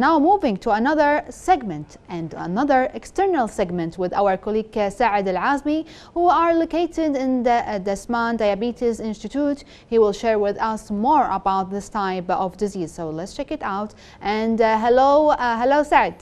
Now moving to another segment and another external segment with our colleague Saad Al-Azmi, who are located in the Dasman Diabetes Institute. He will share with us more about this type of disease. So let's check it out. And hello Saad.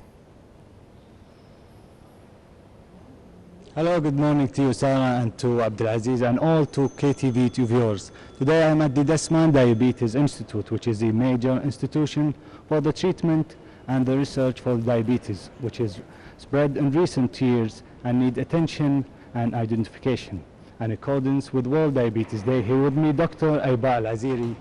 Hello, good morning to you, Sarah, and to Abdulaziz, and all to KTV viewers. Today I'm at the Dasman Diabetes Institute, which is a major institution for the treatment and the research for diabetes, which is spread in recent years and need attention and identification. In accordance with World Diabetes Day, here with me Dr. Ebaa Alozairi,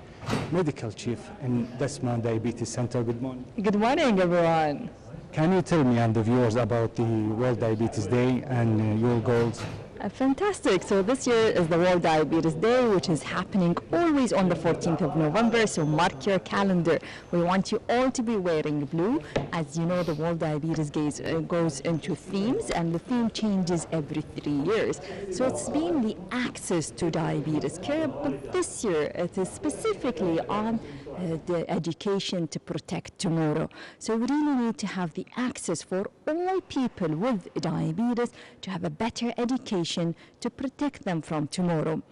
Medical Chief in Dasman Diabetes Center. Good morning. Good morning, everyone. Can you tell me and the viewers about the World Diabetes Day and your goals? Fantastic. So this year is the World Diabetes Day, which is happening always on the 14th of November. So mark your calendar. We want you all to be wearing blue. As you know, the World Diabetes Day goes into themes, and the theme changes every 3 years. So it's been the access to diabetes care, but this year it is specifically on the education to protect tomorrow. So we really need to have the access for all people with diabetes to have a better education to protect them from tomorrow.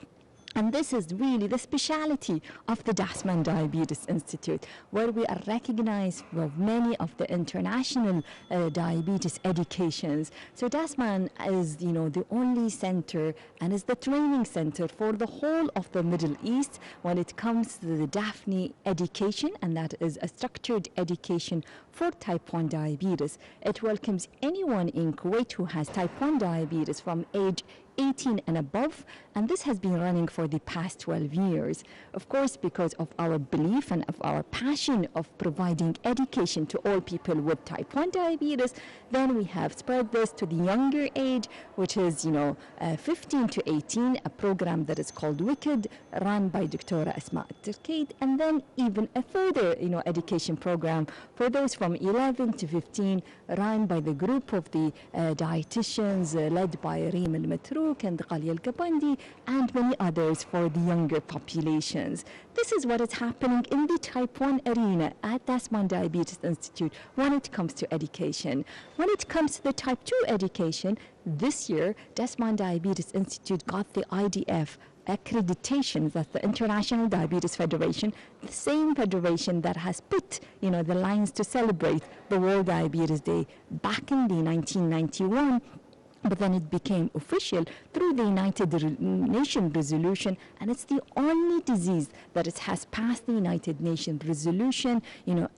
And this is really the speciality of the Dasman Diabetes Institute, where we are recognized with many of the international diabetes educations. So Dasman is, the only center and is the training center for the whole of the Middle East when it comes to the DAFNI education, and that is a structured education for type 1 diabetes. It welcomes anyone in Kuwait who has type 1 diabetes from age 18 and above, and this has been running for the past 12 years. Of course, because of our belief and of our passion of providing education to all people with type 1 diabetes, then we have spread this to the younger age, which is 15 to 18, a program that is called WICKED, run by Dr. Asma Al-Turkaid, and then even a further education program for those from 11 to 15, run by the group of the dietitians led by Reem Al-Matrouk and Ghali Al-Gabandi and many others for the younger populations. This is what is happening in the type 1 arena at Dasman Diabetes Institute when it comes to education. When it comes to the type 2 education, this year Dasman Diabetes Institute got the IDF accreditation, that's the International Diabetes Federation, the same federation that has put the lines to celebrate the World Diabetes Day back in the 1991. But then it became official through the United Nations resolution, and it's the only disease that it has passed the United Nations resolution,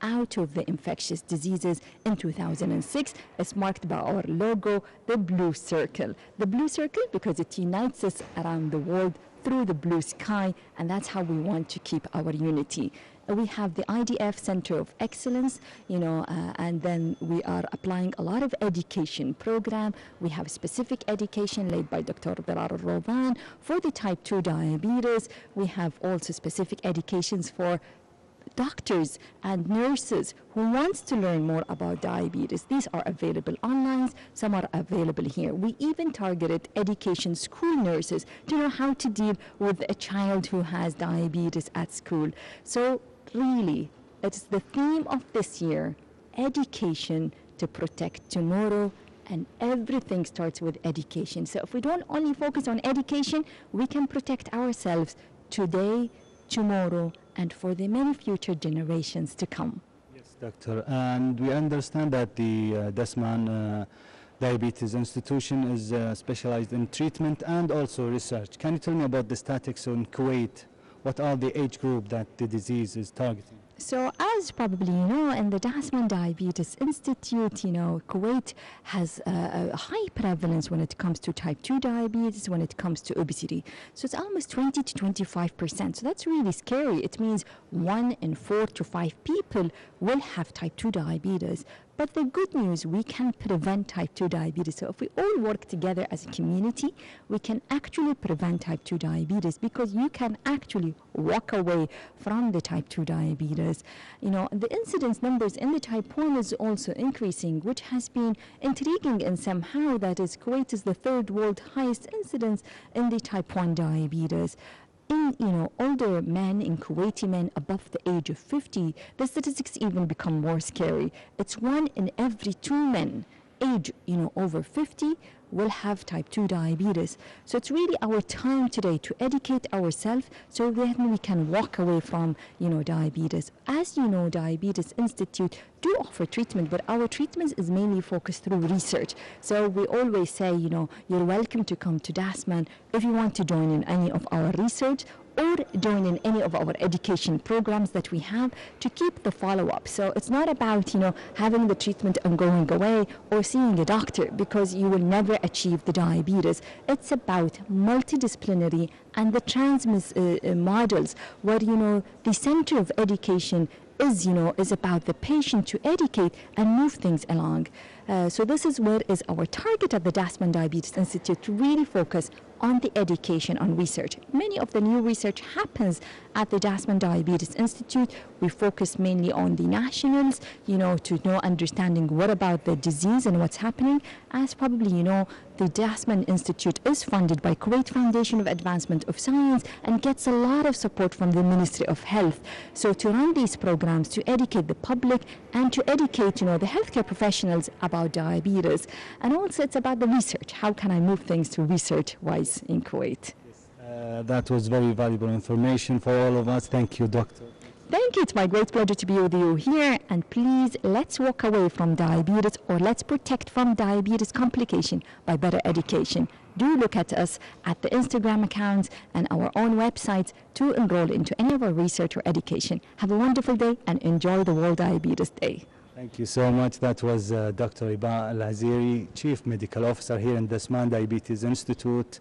out of the infectious diseases in 2006. It's marked by our logo, the blue circle. The blue circle because it unites us around the world through the blue sky, and that's how we want to keep our unity. We have the IDF Center of Excellence, and then we are applying a lot of education program. We have specific education led by Dr. Bilal Al-Roban for the type 2 diabetes. We have also specific educations for doctors and nurses who wants to learn more about diabetes. These are available online, some are available here. We even targeted education school nurses to know how to deal with a child who has diabetes at school. So really, it's the theme of this year, education to protect tomorrow, and everything starts with education. So if we don't only focus on education, we can protect ourselves today, tomorrow, and for the many future generations to come. Yes, doctor. And we understand that the Dasman Diabetes Institution is specialized in treatment and also research. Can you tell me about the statistics in Kuwait? What are the age group that the disease is targeting? So as probably you know, in the Dasman Diabetes Institute, Kuwait has a high prevalence when it comes to type 2 diabetes, when it comes to obesity. So it's almost 20 to 25%. So that's really scary. It means 1 in 4 to 5 people will have type 2 diabetes. But the good news, we can prevent type 2 diabetes. So if we all work together as a community, we can actually prevent type 2 diabetes, because you can actually walk away from the type 2 diabetes. The incidence numbers in the type 1 is also increasing, which has been intriguing, and somehow that is Kuwait is the third world highest incidence in the type 1 diabetes. in older men, in Kuwaiti men above the age of 50, the statistics even become more scary. It's 1 in every 2 men age over 50 will have type 2 diabetes. So it's really our time today to educate ourselves so then we can walk away from diabetes. As you know, Diabetes Institute do offer treatment, but our treatment is mainly focused through research. So we always say, you're welcome to come to DASMAN if you want to join in any of our research or join in any of our education programs that we have to keep the follow-up. So it's not about, having the treatment and going away or seeing a doctor, because you will never achieve the diabetes. It's about multidisciplinary and the models where, the center of education is about the patient to educate and move things along. So this is where is our target at the DASMAN Diabetes Institute, to really focus on the education, on research. Many of the new research happens at the DASMAN Diabetes Institute. We focus mainly on the nationals, to know understanding what about the disease and what's happening. As probably the DASMAN Institute is funded by Kuwait Foundation of Advancement of Science and gets a lot of support from the Ministry of Health. So to run these programs, to educate the public and to educate, the healthcare professionals about diabetes. And also it's about the research. How can I move things to research-wise in Kuwait? That was very valuable information for all of us. Thank you, Doctor. Thank you. It's my great pleasure to be with you here. And please, let's walk away from diabetes, or let's protect from diabetes complication by better education. Do look at us at the Instagram accounts and our own websites to enroll into any of our research or education. Have a wonderful day and enjoy the World Diabetes Day. Thank you so much. That was Dr. Ebaa Alozairi, Chief Medical Officer here in DASMAN Diabetes Institute.